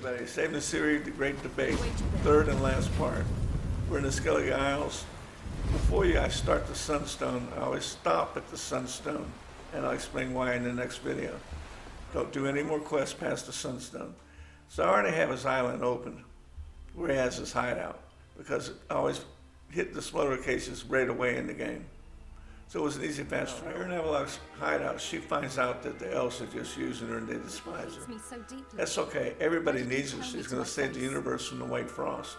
everybody. Saving Ciri, the Great Debate, third and last part. We're in the Skelleges Isles. Before you guys start the Sunstone, I always stop at the Sunstone, and I'll explain why in the next video. Don't do any more quests past the Sunstone. So I already have his island open, where he has his hideout, because I always hit the slow locations right away in the game. So it was an easy fast travel. Here in Avalok's hideout, she finds out that the elves are just using her and they despise her. That's okay. Everybody needs her. She's going to save the universe from the White Frost.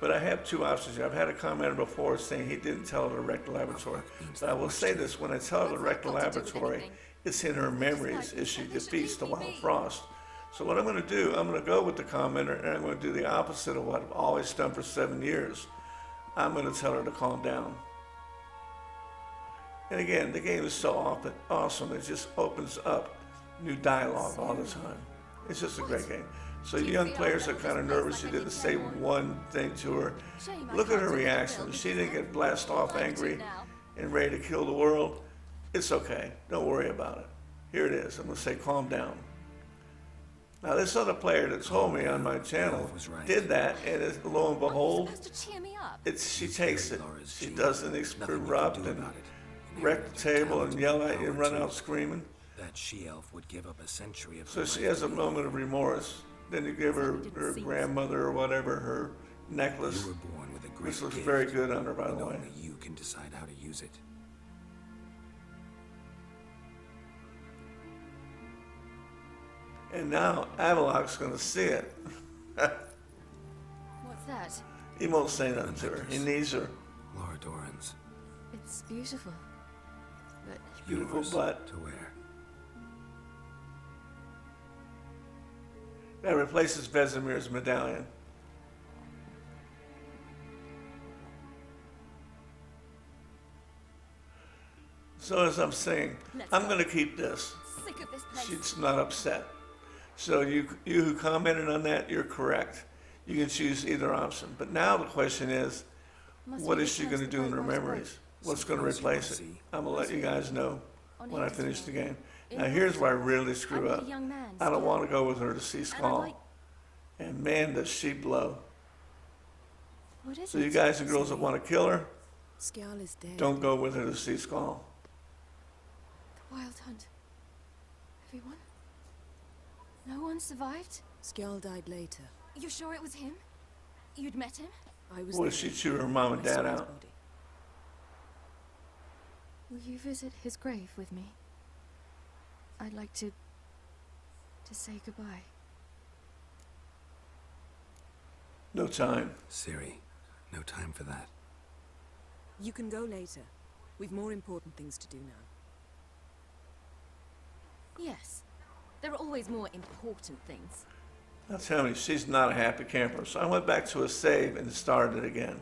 But I have two options here. I've had a commenter before saying he didn't tell her to wreck the laboratory. But I will say this, when I tell her to wreck the laboratory, it's in her memories as she defeats the White Frost. So what I'm going to do, I'm going to go with the commenter and I'm going to do the opposite of what I've always done for 7 years. I'm going to tell her to calm down. And again, the game is so awesome, it just opens up new dialogue all the time. It's just a great game. So you young players are kind of nervous you didn't say one thing to her. Look at her reaction. She didn't get blasted off angry and ready to kill the world. It's okay. Don't worry about it. Here it is. I'm going to say calm down. Now this other player that told me on my channel did that, and lo and behold, she takes it. She doesn't erupt and wreck the table and yell at you and run out screaming. That she-elf would give up a century of so she has a moment of remorse. Then you give her grandmother or whatever her necklace. You were born with a great This looks gift, very good on her, by the way. Only you can decide how to use it. And now Avalok's going to see it. What's that? He won't say nothing to her. He needs her. Laura Doran's. It's beautiful. But Beautiful Yours butt. to wear. That replaces Vesemir's medallion. So as I'm saying, I'm going to keep this. sick of this place. She's not upset. So you who commented on that, you're correct. You can choose either option. But now the question is, what is she going to do in her memories? What's going to replace it? I'm going to let you guys know when I finish the game. Now here's where I really screw up. I don't want to go with her to see Skull. And man, does she blow. So you guys and girls that want to kill her, Skelleges is dead. don't go with her to see Skull. The Wild Hunt. Everyone? No one survived? Skelleges died later. You sure it was him? You'd met him? I was Boy, there. she chewed her mom and I saw dad his out. body. Will you visit his grave with me? I'd like to say goodbye. No time. Ciri, no time for that. You can go later. We've more important things to do now. Yes. There are always more important things. Now tell me, she's not a happy camper. So I went back to a save and started it again.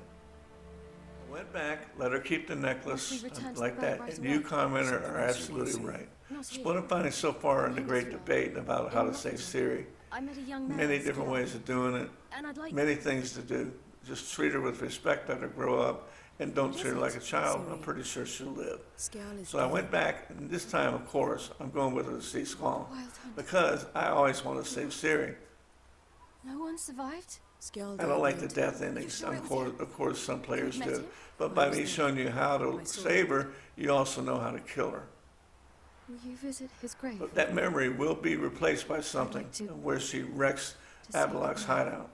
I went back, let her keep the necklace like that. And you commenter are absolutely right. So what I'm finding so far in the great debate about how to save Ciri, I met a young man. many different ways of doing it, And I'd like many things to do. Just treat her with respect, let her grow up, and don't treat her like a child. I'm pretty sure she'll live. Skelleges is So I dead. went back, and this time, of course, I'm going with her to see Skull. Wild Hunt. Because I always want to save Ciri. No one survived? Skelleges I don't died like the later. death endings. Of course, some players Met do. him? But by me showing you how to I saw save her, you also know how to kill her. Will you visit his grave? But that memory will be replaced by something where she wrecks to say Avalok's goodbye. hideout.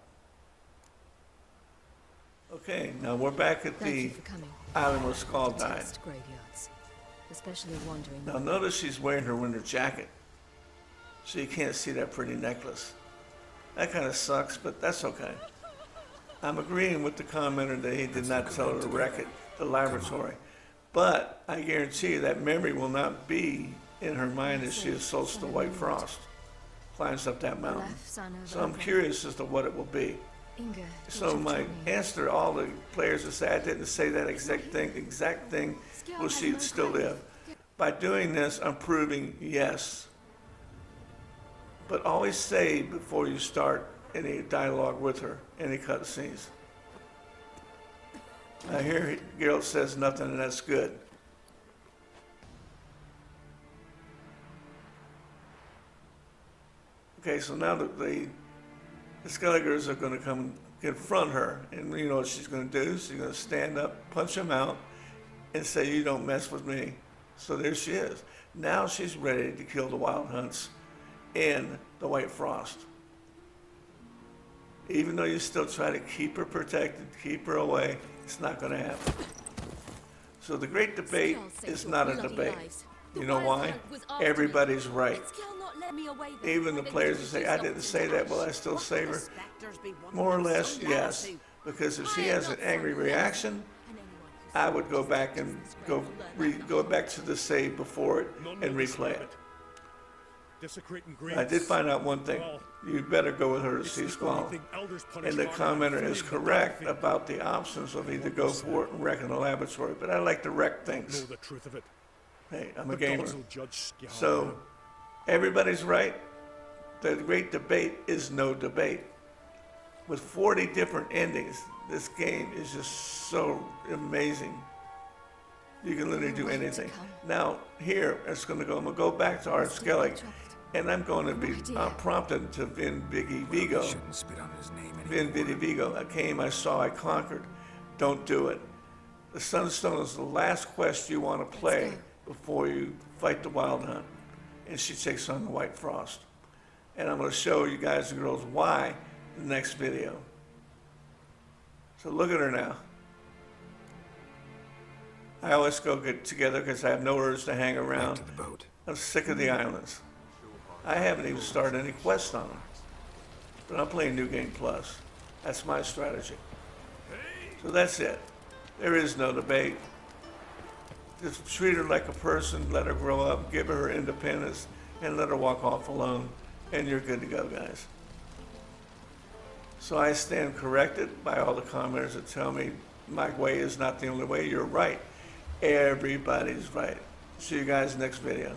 Okay, now we're back at Thank you the for coming. island where Skull died. Test graveyards, especially wandering. Now notice she's wearing her winter jacket, so you can't see that pretty necklace. That kind of sucks, but that's okay. I'm agreeing with the commenter that he did not tell her to wreck it, the laboratory. But I guarantee you that memory will not be in her mind as she assaults the White Frost, climbs up that mountain. So I'm curious as to what it will be. So my answer to all the players that say I didn't say that exact thing, will she still live? By doing this, I'm proving yes. But always say before you start any dialogue with her, any cutscenes. Now here, Geralt says nothing, and that's good. Okay, so now that the the Skelleges are going to come confront her. And you know what she's going to do? She's going to stand up, punch him out, and say, you don't mess with me. So there she is. Now she's ready to kill the Wild Hunts and the White Frost. Even though you still try to keep her protected, keep her away, it's not going to happen. So the great debate is not a debate. You know why? Everybody's right. Even the players that say, I didn't say that, will I still save her? More or less, yes. Because if she has an angry reaction, I would go back and go back to the save before it and replay it. I did find out one thing. You better go with her to see Squall. And the commenter is correct about the options of either go for it and wreck in the laboratory. But I like to wreck things. Hey, I'm a gamer. So everybody's right. The great debate is no debate. With 40 different endings, this game is just so amazing. You can literally do anything. Now, here, it's going to go. I'm going to go back to Art Skellig, and I'm going to be prompted to Vin Biggie Vigo. Shouldn't spit on his name Vin anymore. Biggie Vigo. I came, I saw, I conquered. Don't do it. The Sunstone is the last quest you want to play before you fight the Wild Hunt. And she takes on the White Frost. And I'm going to show you guys and girls why in the next video. So look at her now. I always go get together because I have no urge to hang Back around. to the boat. I'm sick of the islands. I haven't even started any quests on them. But I'm playing New Game Plus. That's my strategy. So that's it. There is no debate. Just treat her like a person, let her grow up, give her independence, and let her walk off alone, and you're good to go, guys. So I stand corrected by all the commenters that tell me my way is not the only way. You're right. Everybody's right. See you guys next video.